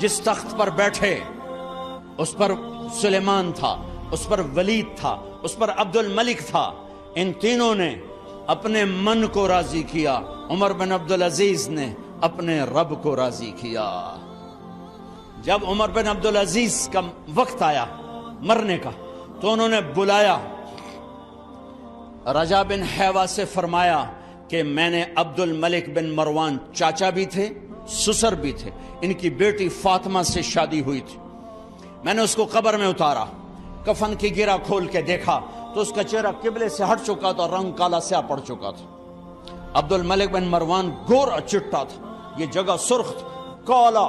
جس تخت پر بیٹھے اس پر سلیمان تھا، اس پر ولید تھا، اس پر عبد الملک تھا۔ ان تینوں نے اپنے من کو راضی کیا، عمر بن عبدالعزیز نے اپنے رب کو راضی کیا۔ جب عمر بن عبدالعزیز کا وقت آیا مرنے کا تو انہوں نے بلایا رجا بن حیوہ سے، فرمایا کہ میں نے عبد الملک بن مروان چاچا بھی تھے، سسر بھی تھے، ان کی بیٹی فاطمہ سے شادی ہوئی تھی، میں نے اس کو قبر میں اتارا، کفن کی گرہ کھول کے دیکھا تو اس کا چہرہ قبلے سے ہٹ چکا تھا، رنگ کالا سیاہ پڑ چکا تھا۔ عبد الملک بن مروان گورا چٹا تھا، یہ جگہ سرخ تھی، کالا۔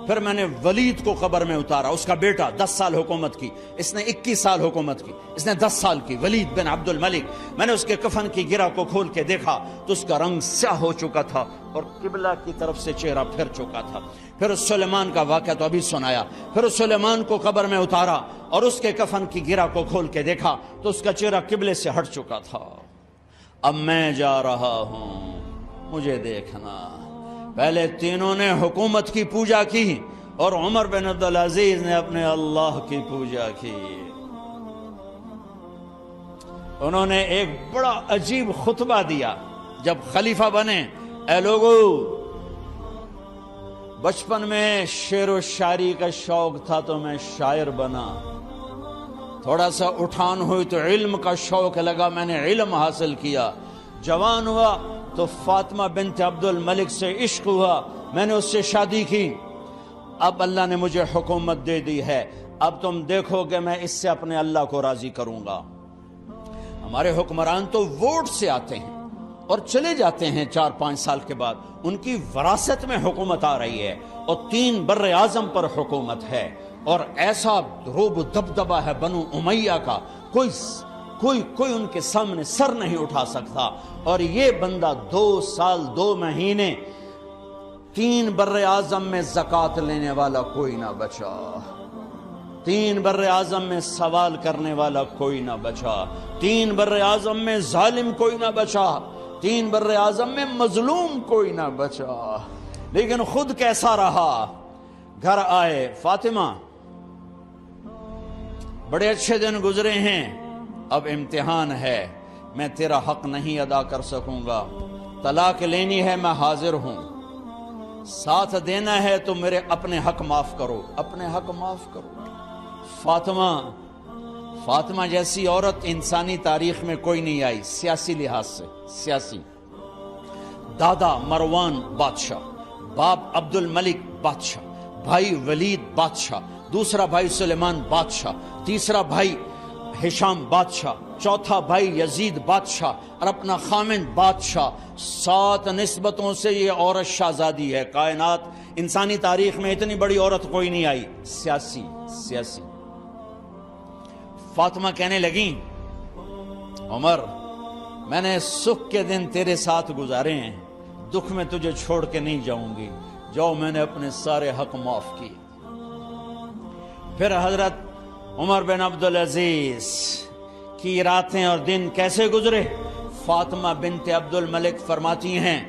پھر میں نے ولید کو قبر میں اتارا، اس کا بیٹا 10 سال حکومت کی، اس نے 21 سال حکومت کی، اس نے 10 سال کی، ولید بن عبد الملک۔ میں نے اس کے کفن کی گرہ کو کھول کے دیکھا تو اس کا رنگ سیاہ ہو چکا تھا اور قبلہ کی طرف سے چہرہ پھر چکا تھا۔ پھر سلیمان کا واقعہ تو ابھی سنایا، پھر سلیمان کو قبر میں اتارا اور اس کے کفن کی گرہ کو کھول کے دیکھا تو اس کا چہرہ قبلے سے ہٹ چکا تھا۔ اب میں جا رہا ہوں، مجھے دیکھنا۔ پہلے تینوں نے حکومت کی پوجا کی اور عمر بن عبدالعزیز نے اپنے اللہ کی پوجا کی۔ انہوں نے ایک بڑا عجیب خطبہ دیا جب خلیفہ بنے، اے لوگو، بچپن میں شعر و شاعری کا شوق تھا تو میں شاعر بنا، تھوڑا سا اٹھان ہوئی تو علم کا شوق لگا، میں نے علم حاصل کیا، جوان ہوا تو فاطمہ بنت عبد الملک سے عشق ہوا، میں نے اس سے شادی کی، اب اللہ نے مجھے حکومت دے دی ہے، اب تم دیکھو کہ میں اس سے اپنے اللہ کو راضی کروں گا۔ ہمارے حکمران تو ووٹ سے آتے ہیں اور چلے جاتے ہیں 4-5 سال کے بعد، ان کی وراثت میں حکومت آ رہی ہے اور 3 بر اعظم پر حکومت ہے، اور ایسا روب و دبدبہ ہے بنو امیہ کا، کوئی ان کے سامنے سر نہیں اٹھا سکتا۔ اور یہ بندہ 2 سال 2 مہینے 3 بر اعظم میں زکوٰۃ لینے والا کوئی نہ بچا، 3 بر اعظم میں سوال کرنے والا کوئی نہ بچا، 3 بر اعظم میں ظالم کوئی نہ بچا، 3 بر اعظم میں مظلوم کوئی نہ بچا۔ لیکن خود کیسا رہا؟ گھر آئے، فاطمہ بڑے اچھے دن گزرے ہیں، اب امتحان ہے، میں تیرا حق نہیں ادا کر سکوں گا، طلاق لینی ہے میں حاضر ہوں، ساتھ دینا ہے تو میرے اپنے حق معاف کرو، اپنے حق معاف کرو۔ فاطمہ جیسی عورت انسانی تاریخ میں کوئی نہیں آئی، سیاسی لحاظ سے، سیاسی۔ دادا مروان بادشاہ، باپ عبد الملک بادشاہ، بھائی ولید بادشاہ، دوسرا بھائی سلیمان بادشاہ، تیسرا بھائی ہشام بادشاہ، چوتھا بھائی یزید بادشاہ اور اپنا خامند بادشاہ، 7 نسبتوں سے یہ عورت شہزادی ہے۔ کائنات انسانی تاریخ میں اتنی بڑی عورت کوئی نہیں آئی، سیاسی۔ فاطمہ کہنے لگیں، عمر میں نے سکھ کے دن تیرے ساتھ گزارے ہیں، دکھ میں تجھے چھوڑ کے نہیں جاؤں گی، جاؤ میں نے اپنے سارے حق معاف کیے۔ پھر حضرت عمر بن عبدالعزیز کی راتیں اور دن کیسے گزرے؟ فاطمہ بنت عبد الملک فرماتی ہیں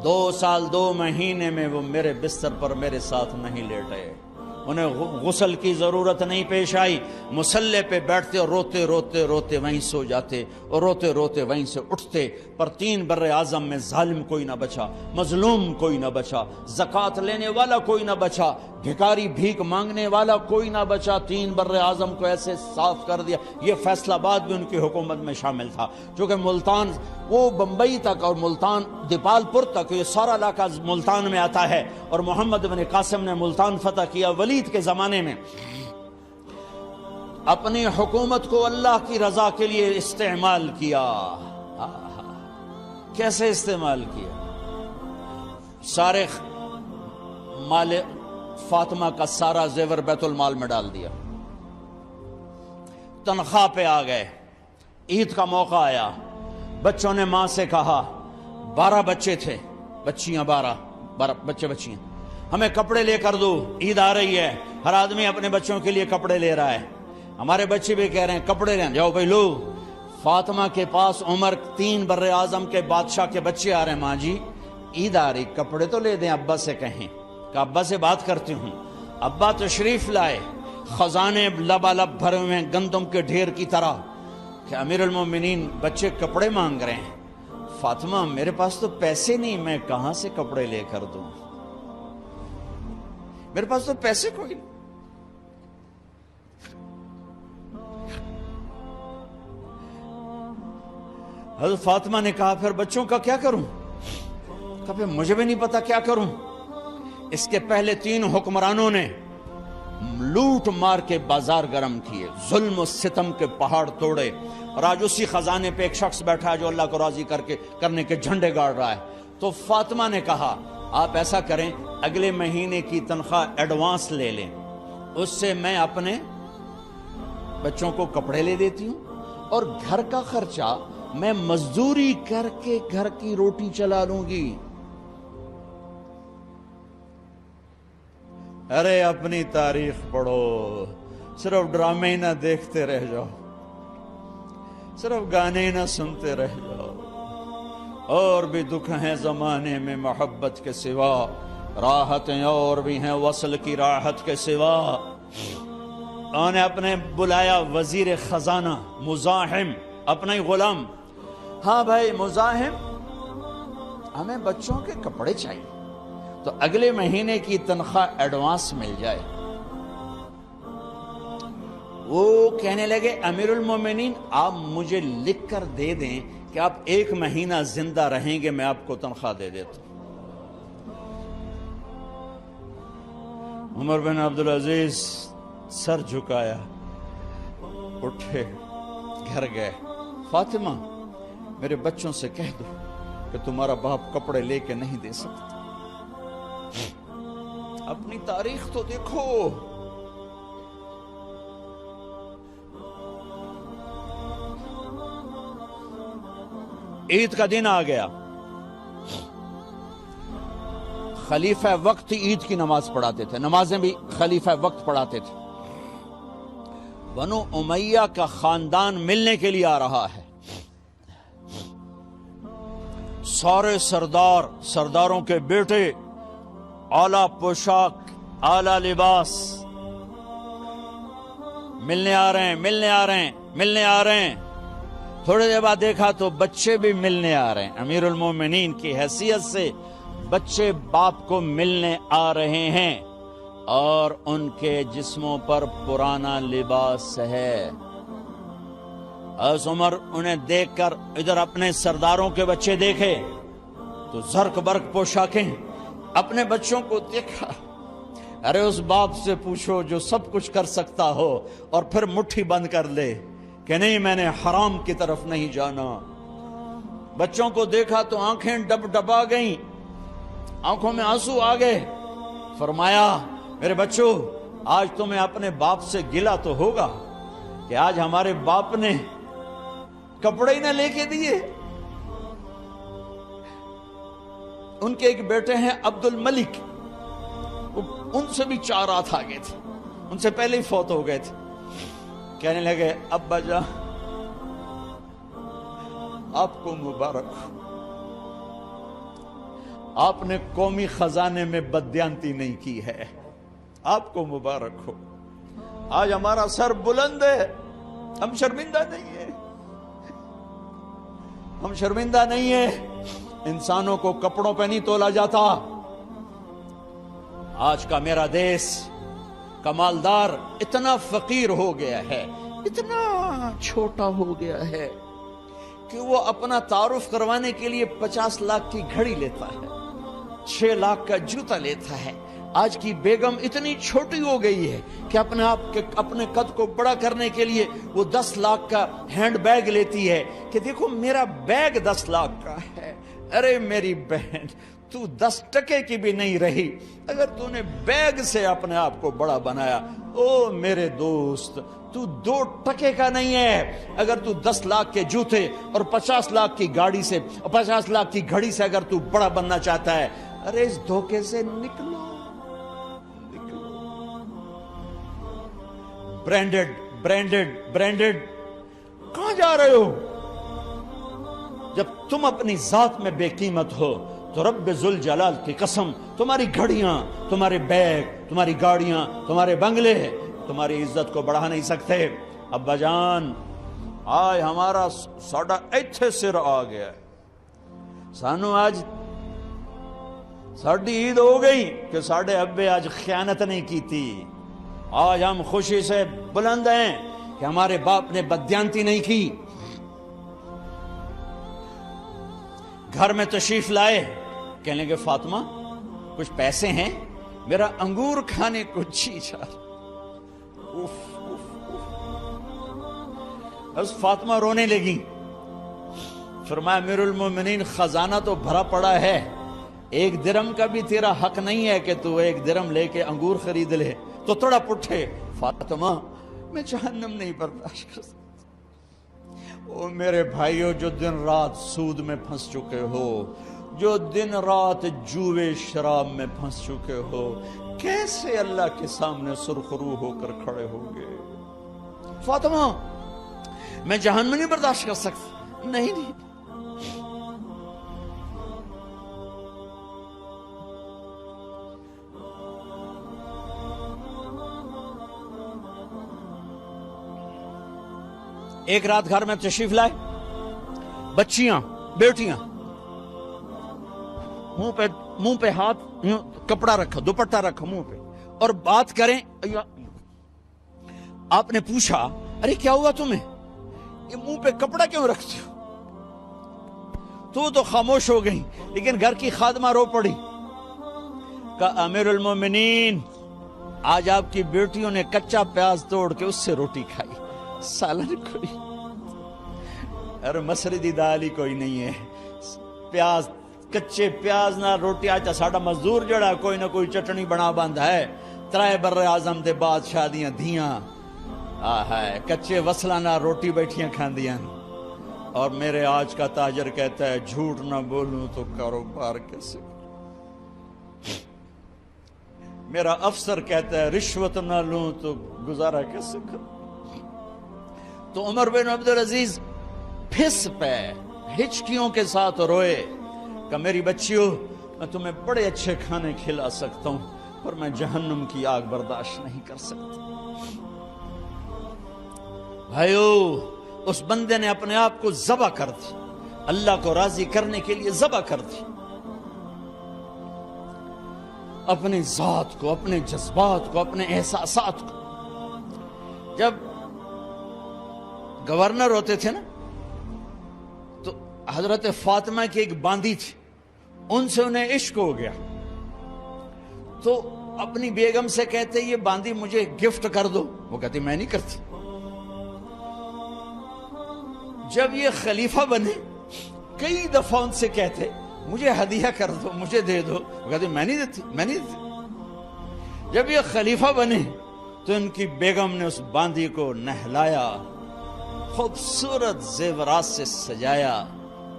2 سال 2 مہینے میں وہ میرے بستر پر میرے ساتھ نہیں لیٹے، انہیں غسل کی ضرورت نہیں پیش آئی، مصلے پہ بیٹھتے اور روتے وہیں سو جاتے اور روتے وہیں سے اٹھتے، پر 3 بر اعظم میں ظالم کوئی نہ بچا، مظلوم کوئی نہ بچا، زکوٰۃ لینے والا کوئی نہ بچا، بھکاری بھیک مانگنے والا کوئی نہ بچا، 3 بر اعظم کو ایسے صاف کر دیا۔ یہ فیصل آباد بھی ان کی حکومت میں شامل تھا، چونکہ ملتان وہ بمبئی تک اور ملتان دیپال پور تک، یہ سارا علاقہ ملتان میں آتا ہے، اور محمد بن قاسم نے ملتان فتح کیا ولید کے زمانے میں۔ اپنی حکومت کو اللہ کی رضا کے لیے استعمال کیا۔ کیسے استعمال کیا؟ سارے مال فاطمہ کا سارا زیور بیت المال میں ڈال دیا، تنخواہ پہ آ گئے، عید کا موقع آیا، بچوں نے ماں سے کہا، 12 بچے تھے، بچیاں 12 بچے بچیاں، ہمیں کپڑے لے کر دو، عید آ رہی ہے، ہر آدمی اپنے بچوں کے لیے کپڑے لے رہا ہے، ہمارے بچے بھی کہہ رہے ہیں کپڑے لیں، جاؤ بھائی لو۔ فاطمہ کے پاس عمر 3 بر اعظم کے بادشاہ کے بچے آ رہے ہیں، ماں جی عید آ رہی، کپڑے تو لے دیں، ابا سے کہیں کہ ابا سے بات کرتی ہوں۔ ابا تشریف لائے، خزانے لبالب بھرے ہوئے ہیں گندم کے ڈھیر کی طرح، کہ امیر المومنین بچے کپڑے مانگ رہے ہیں۔ فاطمہ میرے پاس تو پیسے نہیں، میں کہاں سے کپڑے لے کر دوں، میرے پاس تو پیسے کوئی نہیں۔ حضرت فاطمہ نے کہا پھر بچوں کا کیا کروں؟ کہا پھر مجھے بھی نہیں پتا کیا کروں۔ اس کے پہلے 3 حکمرانوں نے لوٹ مار کے بازار گرم کیے، ظلم و ستم کے پہاڑ توڑے، اور آج اسی خزانے پہ ایک شخص بیٹھا ہے جو اللہ کو راضی کرنے کے جھنڈے گاڑ رہا ہے۔ تو فاطمہ نے کہا آپ ایسا کریں، اگلے مہینے کی تنخواہ ایڈوانس لے لیں، اس سے میں اپنے بچوں کو کپڑے لے دیتی ہوں، اور گھر کا خرچہ میں مزدوری کر کے گھر کی روٹی چلا لوں گی۔ ارے اپنی تاریخ پڑھو، صرف ڈرامے ہی نہ دیکھتے رہ جاؤ، صرف گانے ہی نہ سنتے رہ جاؤ۔ اور بھی دکھ ہیں زمانے میں محبت کے سوا، راحتیں اور بھی ہیں وصل کی راحت کے سوا۔ انہوں نے اپنے بلایا وزیر خزانہ مزاحم، اپنا ہی غلام، ہاں بھائی مزاحم ہمیں بچوں کے کپڑے چاہیے، تو اگلے مہینے کی تنخواہ ایڈوانس مل جائے۔ وہ کہنے لگے امیر المومنین آپ مجھے لکھ کر دے دیں کہ آپ 1 مہینہ زندہ رہیں گے، میں آپ کو تنخواہ دے دیتا ہوں۔ عمر بن عبدالعزیز سر جھکایا، اٹھے، گھر گئے، فاطمہ میرے بچوں سے کہہ دو کہ تمہارا باپ کپڑے لے کے نہیں دے سکتا۔ اپنی تاریخ تو دیکھو، عید کا دن آ گیا، خلیفہ وقت عید کی نماز پڑھاتے تھے، نمازیں بھی خلیفہ وقت پڑھاتے تھے۔ بنو امیہ کا خاندان ملنے کے لیے آ رہا ہے، سارے سرداروں کے بیٹے اعلیٰ پوشاک، اعلیٰ لباس، ملنے آ رہے ہیں۔ تھوڑے دیر بعد دیکھا تو بچے بھی ملنے آ رہے ہیں، امیر المومنین کی حیثیت سے بچے باپ کو ملنے آ رہے ہیں، اور ان کے جسموں پر پرانا لباس ہے۔ عمر انہیں دیکھ کر ادھر اپنے سرداروں کے بچے دیکھے تو زرق برق پوشاکیں، اپنے بچوں کو دیکھا۔ ارے اس باپ سے پوچھو جو سب کچھ کر سکتا ہو اور پھر مٹھی بند کر لے کہ نہیں میں نے حرام کی طرف نہیں جانا۔ بچوں کو دیکھا تو آنکھیں ڈبا گئیں، آنکھوں میں آنسو آ گئے۔ فرمایا میرے بچوں آج تمہیں اپنے باپ سے گلہ تو ہوگا کہ آج ہمارے باپ نے کپڑے ہی نہ لے کے دیے۔ ان کے ایک بیٹے ہیں عبد الملک، ان سے بھی 4 رات آگے تھے، ان سے پہلے ہی فوت ہو گئے تھے۔ کہنے لگے ابا جان آپ کو مبارک ہو، آپ نے قومی خزانے میں بددیانتی نہیں کی ہے، آپ کو مبارک ہو۔ آج ہمارا سر بلند ہے، ہم شرمندہ نہیں ہیں، ہم شرمندہ نہیں ہیں۔ انسانوں کو کپڑوں پہ نہیں تولا جاتا۔ آج کا میرا دیس کا مالدار اتنا فقیر ہو گیا ہے، اتنا چھوٹا ہو گیا ہے کہ وہ اپنا تعارف کروانے کے لیے 50 لاکھ کی گھڑی لیتا ہے، 6 لاکھ کا جوتا لیتا ہے۔ آج کی بیگم اتنی چھوٹی ہو گئی ہے کہ اپنے قد کو بڑا کرنے کے لیے وہ 10 لاکھ کا ہینڈ بیگ لیتی ہے کہ دیکھو میرا بیگ 10 لاکھ کا ہے۔ ارے میری بہن تو 10 ٹکے کی بھی نہیں رہی اگر تو نے بیگ سے اپنے آپ کو بڑا بنایا۔ او میرے دوست تو 2 ٹکے کا نہیں ہے اگر تو 10 لاکھ کے جوتے اور 50 لاکھ کی گاڑی سے اور 50 لاکھ کی گھڑی سے اگر تو بڑا بننا چاہتا ہے۔ ارے اس دھوکے سے نکلو۔ برینڈڈ کہاں جا رہے ہو؟ جب تم اپنی ذات میں بے قیمت ہو تو رب ذوالجلال کی قسم تمہاری گھڑیاں، تمہارے بیگ، تمہاری گاڑیاں، تمہارے بنگلے تمہاری عزت کو بڑھا نہیں سکتے۔ ابا جان آج ہمارا ساڈا ایتھے سر آ گیا ہے، سانو آج ساڈی عید ہو گئی کہ ساڈے ابے آج خیانت نہیں کی تھی۔ آج ہم خوشی سے بلند ہیں کہ ہمارے باپ نے بددیانتی نہیں کی۔ گھر میں تشریف لائے، کہنے لگے فاطمہ کچھ پیسے ہیں، میرا انگور کھانے کو جی چاہ رہا۔ بس فاطمہ رونے لگی۔ فرمایا امیر المومنین خزانہ تو بھرا پڑا ہے، 1 درم کا بھی تیرا حق نہیں ہے کہ تو 1 درم لے کے انگور خرید لے۔ تو تھوڑا پٹھے، فاطمہ میں جہنم نہیں برداشت کر سکتا۔ او میرے بھائیو، جو دن رات سود میں پھنس چکے ہو، جو دن رات جوے شراب میں پھنس چکے ہو، کیسے اللہ کے سامنے سرخرو ہو کر کھڑے ہوگے؟ فاطمہ میں جہنم نہیں برداشت کر سکتا۔ نہیں ایک رات گھر میں تشریف لائے، بچیاں بیٹیاں منہ پہ ہاتھ کپڑا رکھا، دوپٹہ رکھا منہ پہ اور بات کریں۔ آپ نے پوچھا ارے کیا ہوا تمہیں، یہ منہ پہ کپڑا کیوں رکھتے ہو؟ تو خاموش ہو گئی، لیکن گھر کی خادمہ رو پڑی۔ کہا امیر المومنین آج آپ کی بیٹیوں نے کچا پیاز توڑ کے اس سے روٹی کھائی، سالن کوئی ارے مسری دی دال ہی کوئی نہیں ہے، پیاز کچے پیاز نہ روٹی۔ آج ساڈا مزدور جڑا کوئی نہ کوئی چٹنی بنا بند ہے، 3 بر اعظم دے بادشاہ دیاں دھیاں ہے کچے وصلہ نہ روٹی بیٹھیاں کھاندیاں۔ اور میرے آج کا تاجر کہتا ہے جھوٹ نہ بولوں تو کاروبار کیسے، میرا افسر کہتا ہے رشوت نہ لوں تو گزارا کیسے کروں۔ تو عمر بن عبدالعزیز پھس پہ ہچکیوں کے ساتھ روئے کہ میری بچیوں میں تمہیں بڑے اچھے کھانے کھلا سکتا ہوں پر میں جہنم کی آگ برداشت نہیں کر سکتا۔ بھائیو اس بندے نے اپنے آپ کو ذبح کر دی، اللہ کو راضی کرنے کے لیے ذبح کر دی، اپنی ذات کو، اپنے جذبات کو، اپنے احساسات کو۔ جب گورنر ہوتے تھے نا تو حضرت فاطمہ کی ایک باندی تھی، ان سے انہیں عشق ہو گیا تو اپنی بیگم سے کہتے یہ باندی مجھے گفٹ کر دو، وہ کہتی میں نہیں کرتی۔ جب یہ خلیفہ بنے کئی دفعہ ان سے کہتے مجھے ہدیہ کر دو، مجھے دے دو، وہ کہتی میں نہیں دیتی۔ جب یہ خلیفہ بنے تو ان کی بیگم نے اس باندی کو نہلایا، خوبصورت زیورات سے سجایا،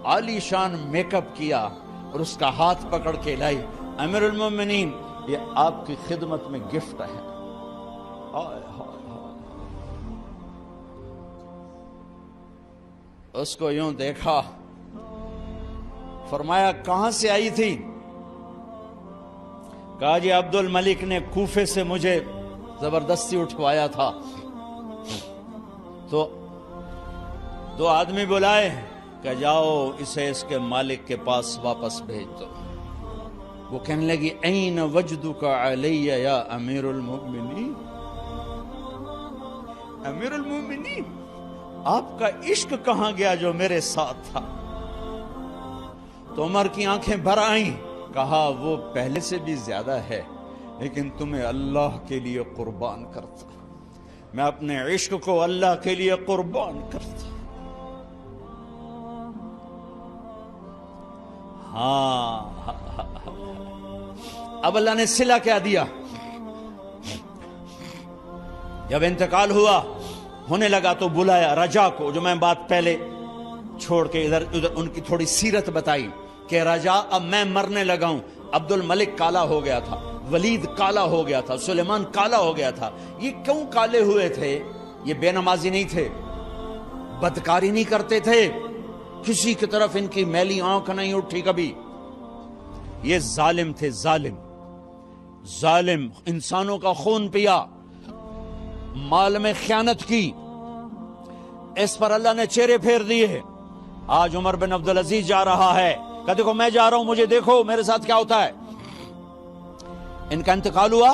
عالی شان میک اپ کیا اور اس کا ہاتھ پکڑ کے لائی، امیر المومنین یہ آپ کی خدمت میں گفٹ ہے۔ اس کو یوں دیکھا، فرمایا کہاں سے آئی تھی؟ کہا جی عبد الملک نے کوفے سے مجھے زبردستی اٹھوایا تھا، تو 2 آدمی بلائے کہ جاؤ اسے اس کے مالک کے پاس واپس بھیج دو۔ وہ کہنے لگی این وجدک علی یا امیر المؤمنین، امیر المؤمنین آپ کا عشق کہاں گیا جو میرے ساتھ تھا؟ تو عمر کی آنکھیں بھر آئیں، کہا وہ پہلے سے بھی زیادہ ہے لیکن تمہیں اللہ کے لیے قربان کرتا، میں اپنے عشق کو اللہ کے لیے قربان کرتا۔ ہاں اب اللہ نے صلہ کیا دیا؟ جب انتقال ہوا ہونے لگا تو بلایا رجا کو، جو میں بات پہلے چھوڑ کے ادھر ان کی تھوڑی سیرت بتائی کہ رجا اب میں مرنے لگا ہوں، عبد الملک کالا ہو گیا تھا، ولید کالا ہو گیا تھا، سلیمان کالا ہو گیا تھا۔ یہ کیوں کالے ہوئے تھے؟ یہ بے نمازی نہیں تھے، بدکاری نہیں کرتے تھے، کسی کی طرف ان کی میلی آنکھ نہیں اٹھی کبھی، یہ ظالم تھے، ظالم انسانوں کا خون پیا، مال میں خیانت کی، اس پر اللہ نے چہرے پھیر دیے۔ آج عمر بن عبدالعزیز جا رہا ہے کہ دیکھو میں جا رہا ہوں، مجھے دیکھو میرے ساتھ کیا ہوتا ہے۔ ان کا انتقال ہوا،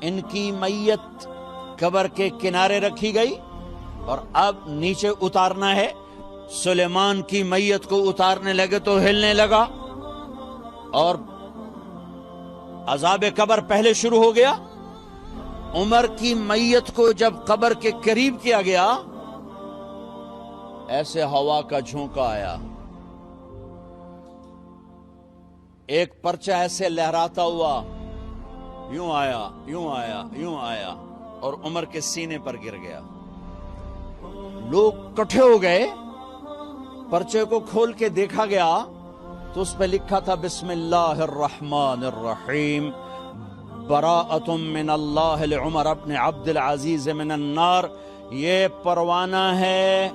ان کی میت قبر کے کنارے رکھی گئی اور اب نیچے اتارنا ہے۔ سلیمان کی میت کو اتارنے لگے تو ہلنے لگا اور عذاب قبر پہلے شروع ہو گیا۔ عمر کی میت کو جب قبر کے قریب کیا گیا، ایسے ہوا کا جھونکا آیا، ایک پرچہ ایسے لہراتا ہوا یوں آیا، یوں آیا، یوں آیا اور عمر کے سینے پر گر گیا۔ لوگ کٹھے ہو گئے، پرچے کو کھول کے دیکھا گیا تو اس پہ لکھا تھا بسم اللہ الرحمن الرحیم، براءۃ من اللہ لعمر بن عبد العزیز من النار۔ یہ پروانہ ہے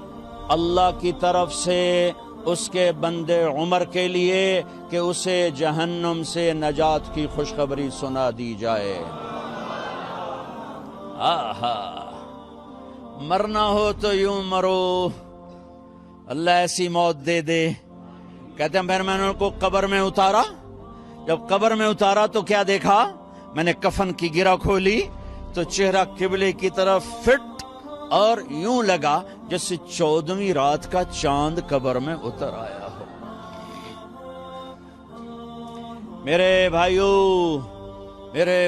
اللہ کی طرف سے اس کے بندے عمر کے لیے کہ اسے جہنم سے نجات کی خوشخبری سنا دی جائے۔ آہا، مرنا ہو تو یوں مرو، اللہ ایسی موت دے دے۔ کہتے ہیں پھر میں نے ان کو قبر میں اتارا، جب قبر میں اتارا تو کیا دیکھا، میں نے کفن کی گرہ کھولی تو چہرہ قبلے کی طرف فٹ اور یوں لگا جیسے 14ویں رات کا چاند قبر میں اتر آیا ہو۔ میرے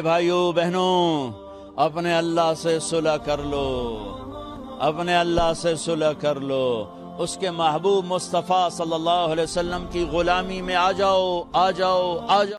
بھائیوں بہنوں، اپنے اللہ سے صلح کر لو، اپنے اللہ سے صلح کر لو، اس کے محبوب مصطفیٰ صلی اللہ علیہ وسلم کی غلامی میں آ جاؤ، آ جاؤ، آ جاؤ۔